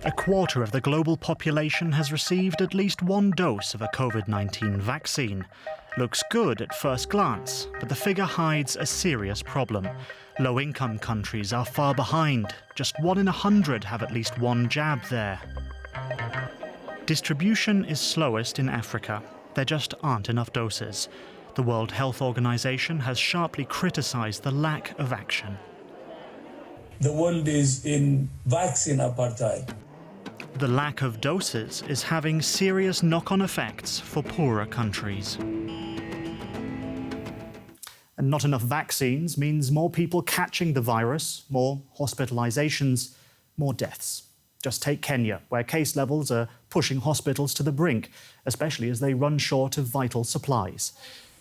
A quarter of the global population has received at least one dose of a COVID-19 vaccine. Looks good at first glance, but the figure hides a serious problem. Low-income countries are far behind. Just 1 in 100 have at least one jab there. Distribution is slowest in Africa. There just aren't enough doses. The World Health Organization has sharply criticized the lack of action. The world is in vaccine apartheid. The lack of doses is having serious knock-on effects for poorer countries. And not enough vaccines means more people catching the virus, more hospitalisations, more deaths. Just take Kenya, where case levels are pushing hospitals to the brink, especially as they run short of vital supplies.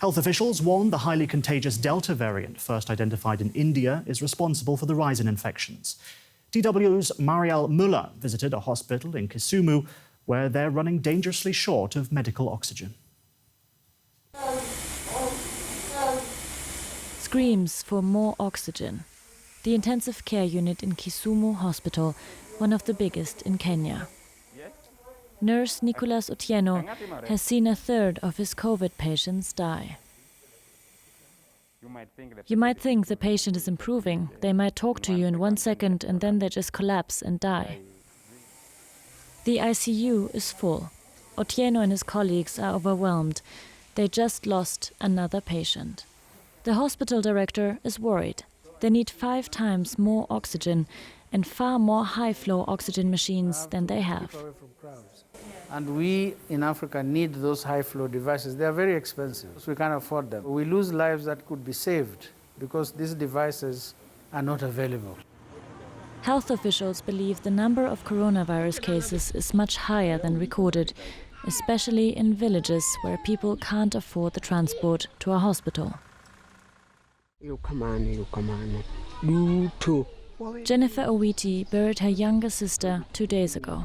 Health officials warn the highly contagious Delta variant, first identified in India, is responsible for the rise in infections. DW's Marielle Müller visited a hospital in Kisumu, where they're running dangerously short of medical oxygen. Screams for more oxygen. The intensive care unit in Kisumu Hospital, one of the biggest in Kenya. Nurse Nicholas Otieno has seen a third of his COVID patients die. You might think the patient is improving. They might talk to you in 1 second and then they just collapse and die. The ICU is full. Otieno and his colleagues are overwhelmed. They just lost another patient. The hospital director is worried. They need 5 times more oxygen and far more high-flow oxygen machines than they have. And we in Africa need those high-flow devices. They are very expensive, so we can't afford them. We lose lives that could be saved because these devices are not available. Health officials believe the number of coronavirus cases is much higher than recorded, especially in villages where people can't afford the transport to a hospital. Jennifer Owiti buried her younger sister 2 days ago.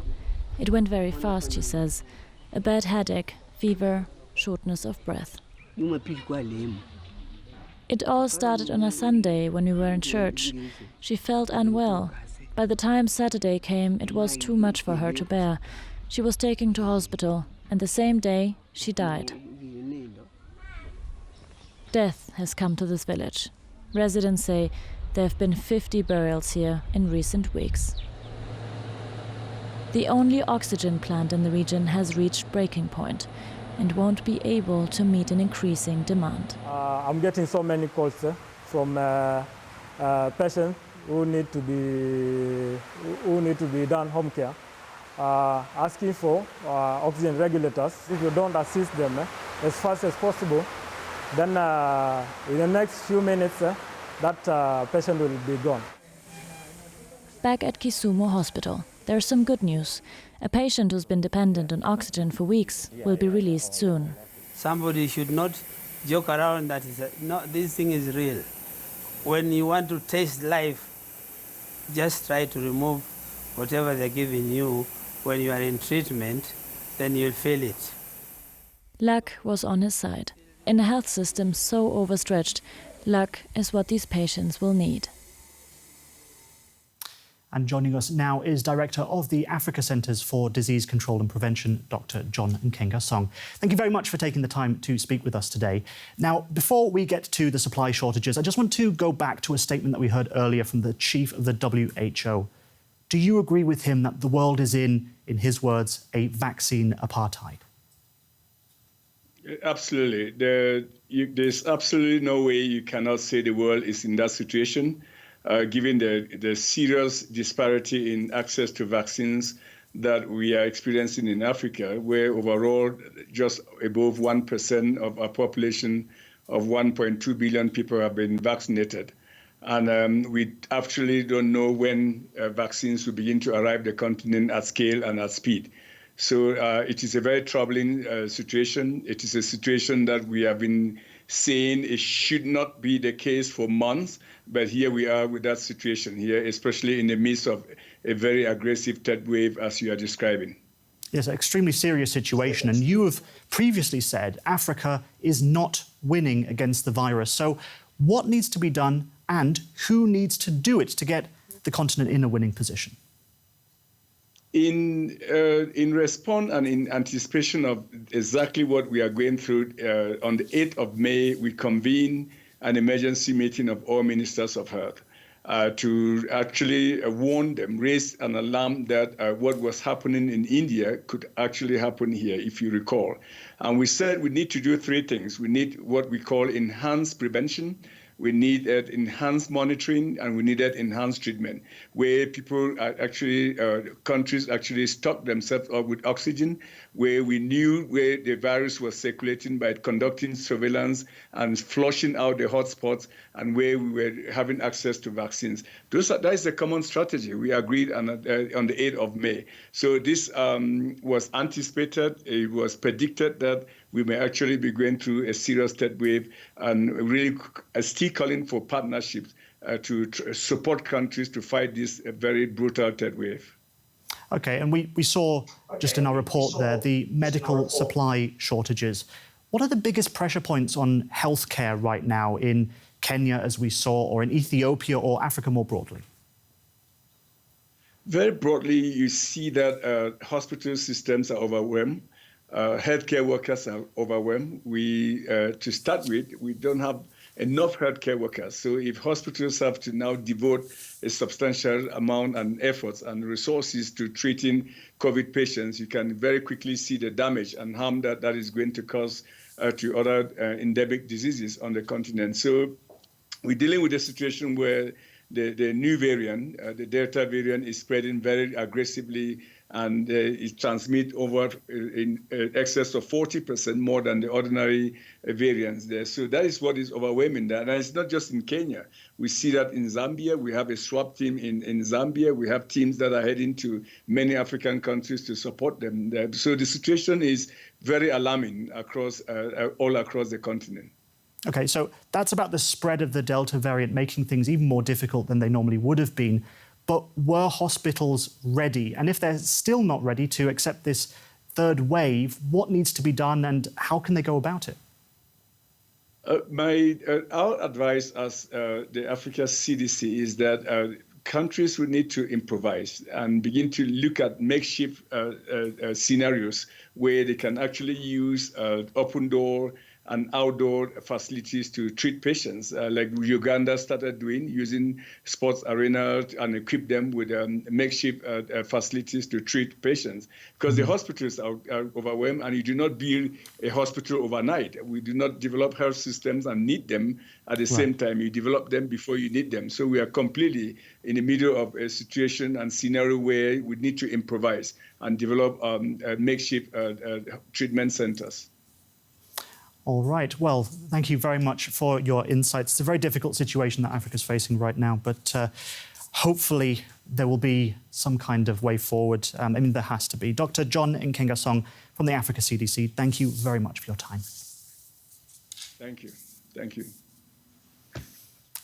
It went very fast, she says. A bad headache, fever, shortness of breath. It all started on a Sunday when we were in church. She felt unwell. By the time Saturday came, it was too much for her to bear. She was taken to hospital, and the same day she died. Death has come to this village. Residents say there have been 50 burials here in recent weeks. The only oxygen plant in the region has reached breaking point and won't be able to meet an increasing demand. I'm getting so many calls from patients who need to be done home care, asking for oxygen regulators. If you don't assist them as fast as possible, then in the next few minutes, that patient will be gone. Back at Kisumu Hospital, there's some good news. A patient who's been dependent on oxygen for weeks will be released soon. Somebody should not joke around that this thing is real. When you want to taste life, just try to remove whatever they're giving you. When you are in treatment, then you'll feel it. Luck was on his side. In a health system so overstretched, luck is what these patients will need. And joining us now is Director of the Africa Centres for Disease Control and Prevention, Dr. John Nkenga-Song. Thank you very much for taking the time to speak with us today. Now, before we get to the supply shortages, I just want to go back to a statement that we heard earlier from the chief of the WHO. Do you agree with him that the world is in his words, a vaccine apartheid? Absolutely. There's absolutely no way you cannot say the world is in that situation. Given the serious disparity in access to vaccines that we are experiencing in Africa, where overall just above 1% of our population of 1.2 billion people have been vaccinated. And we actually don't know when vaccines will begin to arrive the continent at scale and at speed. So it is a very troubling situation. It is a situation that we have been saying it should not be the case for months, but here we are with that situation here, especially in the midst of a very aggressive third wave, as you are describing. Yes, an extremely serious situation. And you have previously said Africa is not winning against the virus. So what needs to be done and who needs to do it to get the continent in a winning position? In response and in anticipation of exactly what we are going through, on the 8th of May, we convened an emergency meeting of all ministers of health to actually warn them, raise an alarm that what was happening in India could actually happen here, if you recall. And we said we need to do three things. We need what we call enhanced prevention. We need enhanced monitoring, and we needed enhanced treatment, where people actually, countries actually stock themselves up with oxygen, where we knew where the virus was circulating by conducting surveillance and flushing out the hotspots, and where we were having access to vaccines. That is the common strategy we agreed on the 8th of May. So this was anticipated. It was predicted that we may actually be going through a serious third wave, and really still calling for partnerships to support countries to fight this very brutal third wave. Okay, and we saw just in our report there the medical supply shortages. What are the biggest pressure points on healthcare right now in Kenya, as we saw, or in Ethiopia or Africa more broadly? Very broadly, you see that hospital systems are overwhelmed. Healthcare workers are overwhelmed. To start with, we don't have enough healthcare workers. So if hospitals have to now devote a substantial amount and efforts and resources to treating COVID patients, you can very quickly see the damage and harm that is going to cause to other endemic diseases on the continent. So we're dealing with a situation where the new variant, the Delta variant, is spreading very aggressively, and it transmits over in excess of 40% more than the ordinary variants there. So that is what is overwhelming that. And it's not just in Kenya. We see that in Zambia. We have a swab team in Zambia. We have teams that are heading to many African countries to support them there. So the situation is very alarming all across the continent. Okay, so that's about the spread of the Delta variant, making things even more difficult than they normally would have been. But were hospitals ready? And if they're still not ready to accept this third wave, what needs to be done and how can they go about it? Our advice as the Africa CDC is that countries will need to improvise and begin to look at makeshift scenarios where they can actually use open door and outdoor facilities to treat patients, like Uganda started doing, using sports arenas and equip them with makeshift facilities to treat patients. Because the hospitals are overwhelmed, and you do not build a hospital overnight. We do not develop health systems and need them at the same time. You develop them before you need them. So we are completely in the middle of a situation and scenario where we need to improvise and develop makeshift treatment centers. All right. Well, thank you very much for your insights. It's a very difficult situation that Africa's facing right now, but hopefully there will be some kind of way forward. I mean, there has to be. Dr. John Nkengasong from the Africa CDC, thank you very much for your time. Thank you. Thank you.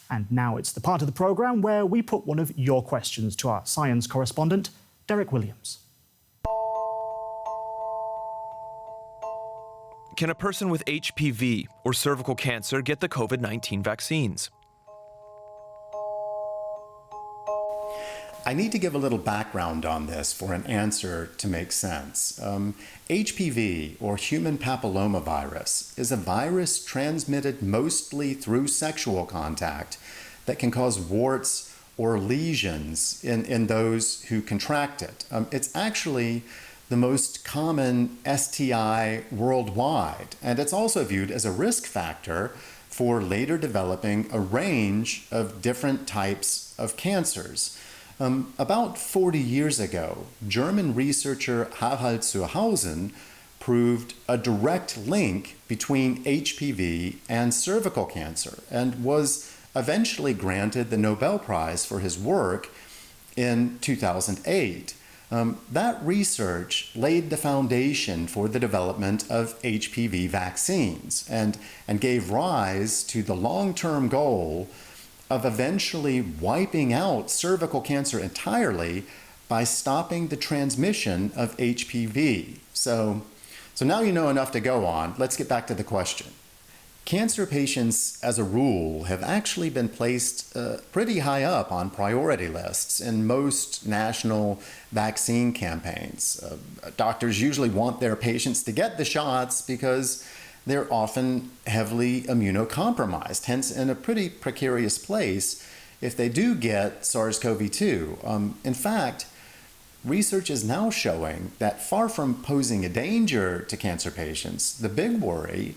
And now it's the part of the programme where we put one of your questions to our science correspondent, Derek Williams. Can a person with HPV or cervical cancer get the COVID-19 vaccines? I need to give a little background on this for an answer to make sense. HPV, or human papillomavirus, is a virus transmitted mostly through sexual contact that can cause warts or lesions in those who contract it. It's actually the most common STI worldwide, and it's also viewed as a risk factor for later developing a range of different types of cancers. About 40 years ago, German researcher Harald Suhrhausen proved a direct link between HPV and cervical cancer and was eventually granted the Nobel Prize for his work in 2008. That research laid the foundation for the development of HPV vaccines and gave rise to the long-term goal of eventually wiping out cervical cancer entirely by stopping the transmission of HPV. So now you know enough to go on. Let's get back to the question. cancer patients, as a rule, have actually been placed pretty high up on priority lists in most national vaccine campaigns. Doctors usually want their patients to get the shots because they're often heavily immunocompromised, hence in a pretty precarious place if they do get SARS-CoV-2. In fact, research is now showing that far from posing a danger to cancer patients, the big worry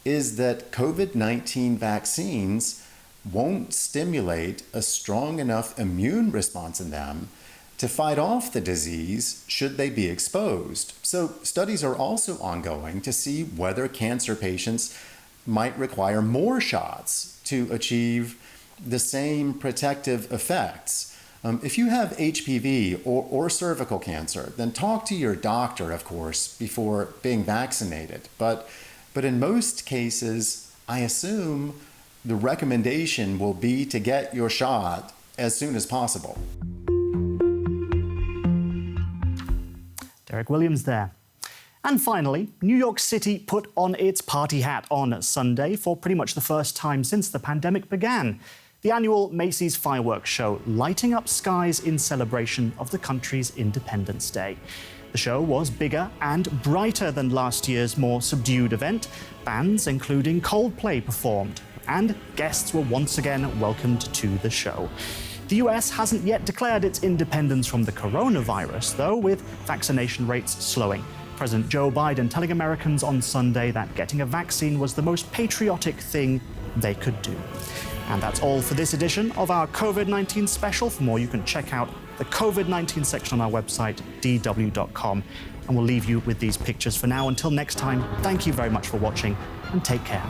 is that COVID-19 vaccines won't stimulate a strong enough immune response in them to fight off the disease should they be exposed. So studies are also ongoing to see whether cancer patients might require more shots to achieve the same protective effects. If you have HPV or cervical cancer, then talk to your doctor, of course, before being vaccinated. But in most cases, I assume the recommendation will be to get your shot as soon as possible. Derek Williams there. And finally, New York City put on its party hat on Sunday for pretty much the first time since the pandemic began. The annual Macy's fireworks show lighting up skies in celebration of the country's Independence Day. The show was bigger and brighter than last year's more subdued event. Bands, including Coldplay, performed, and guests were once again welcomed to the show. The US hasn't yet declared its independence from the coronavirus, though, with vaccination rates slowing. President Joe Biden telling Americans on Sunday that getting a vaccine was the most patriotic thing they could do. And that's all for this edition of our COVID-19 special. For more, you can check out the COVID-19 section on our website, dw.com. And we'll leave you with these pictures for now. Until next time, thank you very much for watching and take care.